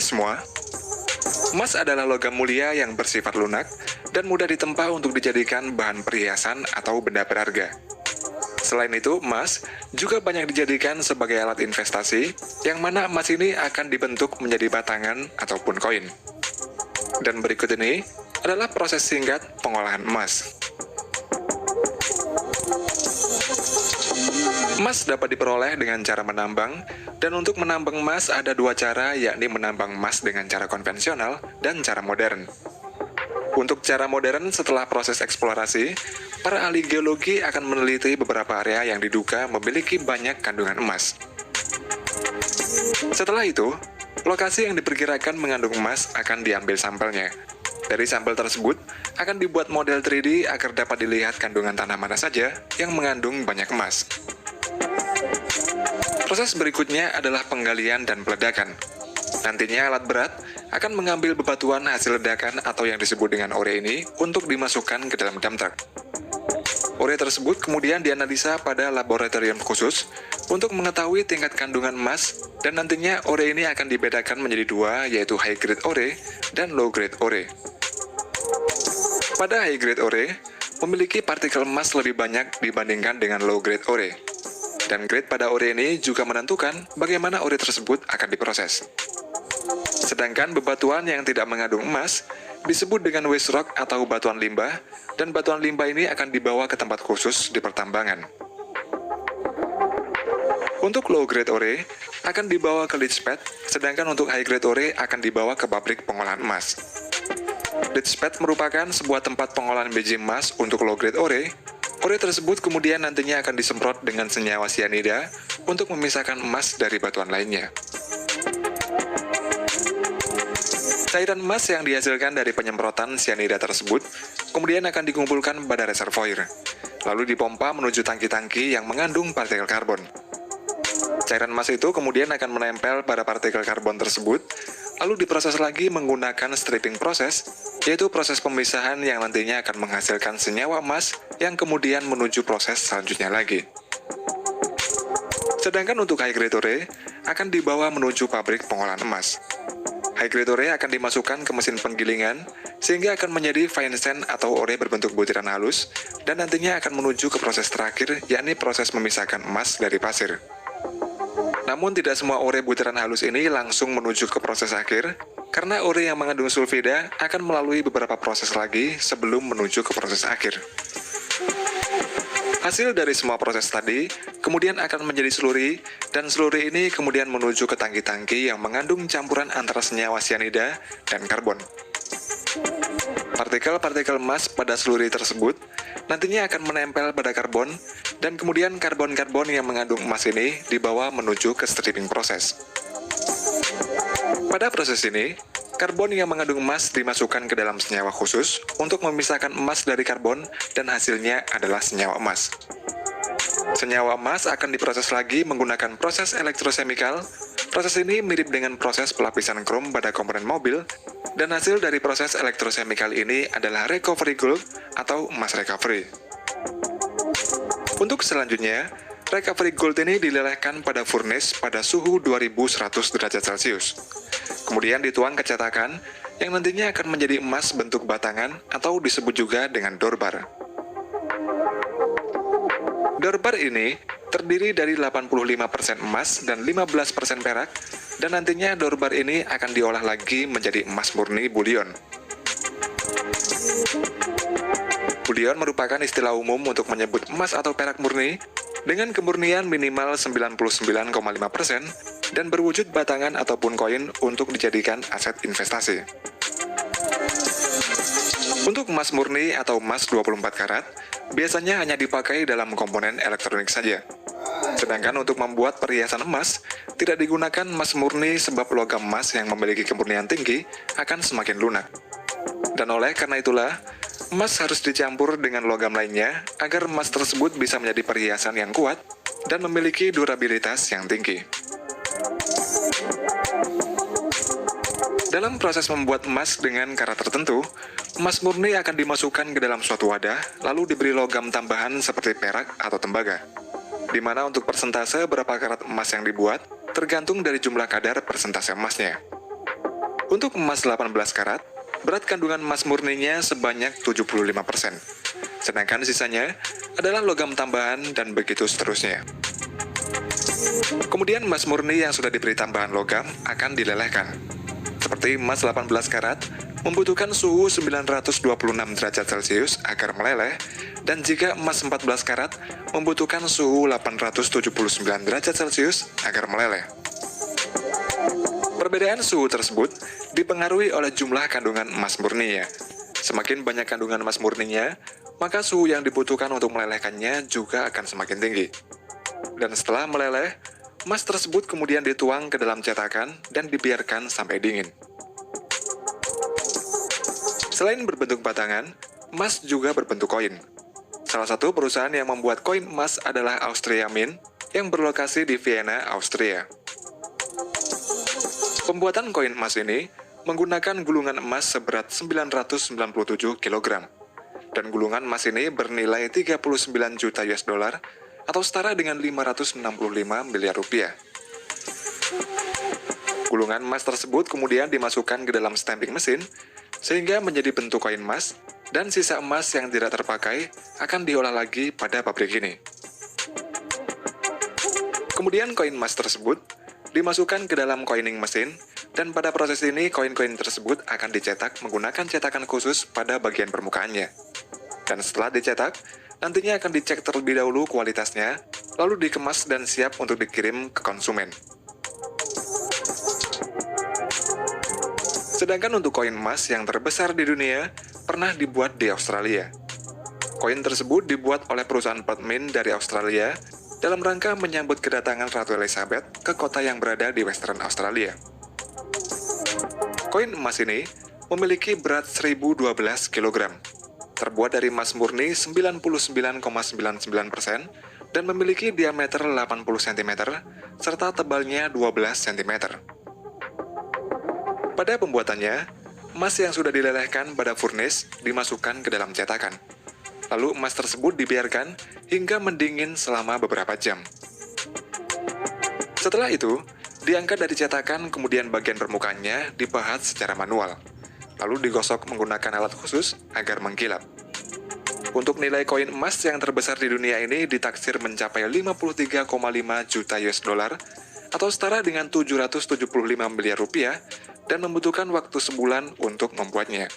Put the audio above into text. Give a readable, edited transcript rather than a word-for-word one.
semua, emas adalah logam mulia yang bersifat lunak dan mudah ditempa untuk dijadikan bahan perhiasan atau benda berharga. Selain itu, emas juga banyak dijadikan sebagai alat investasi, yang mana emas ini akan dibentuk menjadi batangan ataupun koin. Dan berikut ini adalah proses singkat pengolahan emas. Emas dapat diperoleh dengan cara menambang, dan untuk menambang emas ada dua cara, yakni menambang emas dengan cara konvensional dan cara modern. Untuk cara modern, setelah proses eksplorasi, para ahli geologi akan meneliti beberapa area yang diduga memiliki banyak kandungan emas. Setelah itu, lokasi yang diperkirakan mengandung emas akan diambil sampelnya. Dari sampel tersebut, akan dibuat model 3D agar dapat dilihat kandungan tanah mana saja yang mengandung banyak emas. Proses berikutnya adalah penggalian dan peledakan. Nantinya alat berat akan mengambil bebatuan hasil ledakan atau yang disebut dengan ore ini untuk dimasukkan ke dalam dump truck. Ore tersebut kemudian dianalisa pada laboratorium khusus untuk mengetahui tingkat kandungan emas, dan nantinya ore ini akan dibedakan menjadi dua, yaitu high grade ore dan low grade ore. Pada high grade ore, memiliki partikel emas lebih banyak dibandingkan dengan low grade ore. Dan grade pada ore ini juga menentukan bagaimana ore tersebut akan diproses. Sedangkan bebatuan yang tidak mengandung emas disebut dengan waste rock atau batuan limbah, dan batuan limbah ini akan dibawa ke tempat khusus di pertambangan. Untuk low grade ore akan dibawa ke leach pad, sedangkan untuk high grade ore akan dibawa ke pabrik pengolahan emas. Leach pad merupakan sebuah tempat pengolahan biji emas untuk low grade ore. Ore tersebut kemudian nantinya akan disemprot dengan senyawa sianida untuk memisahkan emas dari batuan lainnya. Cairan emas yang dihasilkan dari penyemprotan sianida tersebut kemudian akan dikumpulkan pada reservoir, lalu dipompa menuju tangki-tangki yang mengandung partikel karbon. Cairan emas itu kemudian akan menempel pada partikel karbon tersebut, lalu diproses lagi menggunakan stripping proses, yaitu proses pemisahan yang nantinya akan menghasilkan senyawa emas yang kemudian menuju proses selanjutnya lagi. Sedangkan untuk high grade ore akan dibawa menuju pabrik pengolahan emas. High grade ore akan dimasukkan ke mesin penggilingan sehingga akan menjadi fine sand atau ore berbentuk butiran halus, dan nantinya akan menuju ke proses terakhir, yakni proses memisahkan emas dari pasir. Namun tidak semua ore butiran halus ini langsung menuju ke proses akhir, karena ore yang mengandung sulfida akan melalui beberapa proses lagi sebelum menuju ke proses akhir. Hasil dari semua proses tadi kemudian akan menjadi slurry, dan slurry ini kemudian menuju ke tangki-tangki yang mengandung campuran antara senyawa sianida dan karbon. Partikel-partikel emas pada slurry tersebut nantinya akan menempel pada karbon, dan kemudian karbon-karbon yang mengandung emas ini dibawa menuju ke stripping proses. Pada proses ini, karbon yang mengandung emas dimasukkan ke dalam senyawa khusus untuk memisahkan emas dari karbon, dan hasilnya adalah senyawa emas. Senyawa emas akan diproses lagi menggunakan proses elektrosemikal. Proses ini mirip dengan proses pelapisan krom pada komponen mobil, dan hasil dari proses elektrosemikal ini adalah recovery gold atau emas recovery. Untuk selanjutnya, recovery gold ini dilelehkan pada furnace pada suhu 2100 derajat Celcius. Kemudian dituang ke cetakan yang nantinya akan menjadi emas bentuk batangan atau disebut juga dengan dorbar. Dorbar ini terdiri dari 85% emas dan 15% perak, dan nantinya dorbar ini akan diolah lagi menjadi emas murni bullion. Bullion merupakan istilah umum untuk menyebut emas atau perak murni dengan kemurnian minimal 99,5% dan berwujud batangan ataupun koin untuk dijadikan aset investasi. Untuk emas murni atau emas 24 karat, biasanya hanya dipakai dalam komponen elektronik saja. Sedangkan untuk membuat perhiasan emas, tidak digunakan emas murni sebab logam emas yang memiliki kemurnian tinggi akan semakin lunak. Dan oleh karena itulah, emas harus dicampur dengan logam lainnya agar emas tersebut bisa menjadi perhiasan yang kuat dan memiliki durabilitas yang tinggi. Dalam proses membuat emas dengan karat tertentu, emas murni akan dimasukkan ke dalam suatu wadah, lalu diberi logam tambahan seperti perak atau tembaga, di mana untuk persentase berapa karat emas yang dibuat tergantung dari jumlah kadar persentase emasnya. Untuk emas 18 karat, berat kandungan emas murninya sebanyak 75%, sedangkan sisanya adalah logam tambahan dan begitu seterusnya. Kemudian emas murni yang sudah diberi tambahan logam akan dilelehkan. Seperti emas 18 karat, membutuhkan suhu 926 derajat Celcius agar meleleh, dan jika emas 14 karat, membutuhkan suhu 879 derajat Celcius agar meleleh. Perbedaan suhu tersebut dipengaruhi oleh jumlah kandungan emas murninya. Semakin banyak kandungan emas murninya, maka suhu yang dibutuhkan untuk melelehkannya juga akan semakin tinggi. Dan setelah meleleh, emas tersebut kemudian dituang ke dalam cetakan dan dibiarkan sampai dingin. Selain berbentuk batangan, emas juga berbentuk koin. Salah satu perusahaan yang membuat koin emas adalah Austria Mint yang berlokasi di Vienna, Austria. Pembuatan koin emas ini menggunakan gulungan emas seberat 997 kg. Dan gulungan emas ini bernilai 39 juta US dollar atau setara dengan 565 miliar rupiah. Gulungan emas tersebut kemudian dimasukkan ke dalam stamping mesin sehingga menjadi bentuk koin emas, dan sisa emas yang tidak terpakai akan diolah lagi pada pabrik ini. Kemudian koin emas tersebut dimasukkan ke dalam coining mesin, dan pada proses ini koin-koin tersebut akan dicetak menggunakan cetakan khusus pada bagian permukaannya. Dan setelah dicetak, nantinya akan dicek terlebih dahulu kualitasnya, lalu dikemas dan siap untuk dikirim ke konsumen. Sedangkan untuk koin emas yang terbesar di dunia pernah dibuat di Australia. Koin tersebut dibuat oleh perusahaan Perth Mint dari Australia dalam rangka menyambut kedatangan Ratu Elizabeth ke kota yang berada di Western Australia. Koin emas ini memiliki berat 1012 kg, terbuat dari emas murni 99,99% dan memiliki diameter 80 cm serta tebalnya 12 cm. Pada pembuatannya, emas yang sudah dilelehkan pada furnace dimasukkan ke dalam cetakan. Lalu emas tersebut dibiarkan hingga mendingin selama beberapa jam. Setelah itu, diangkat dari cetakan, kemudian bagian permukaannya dipahat secara manual, lalu digosok menggunakan alat khusus agar mengkilap. Untuk nilai koin emas yang terbesar di dunia ini ditaksir mencapai 53,5 juta US dollar atau setara dengan 775 miliar rupiah, dan membutuhkan waktu sebulan untuk membuatnya.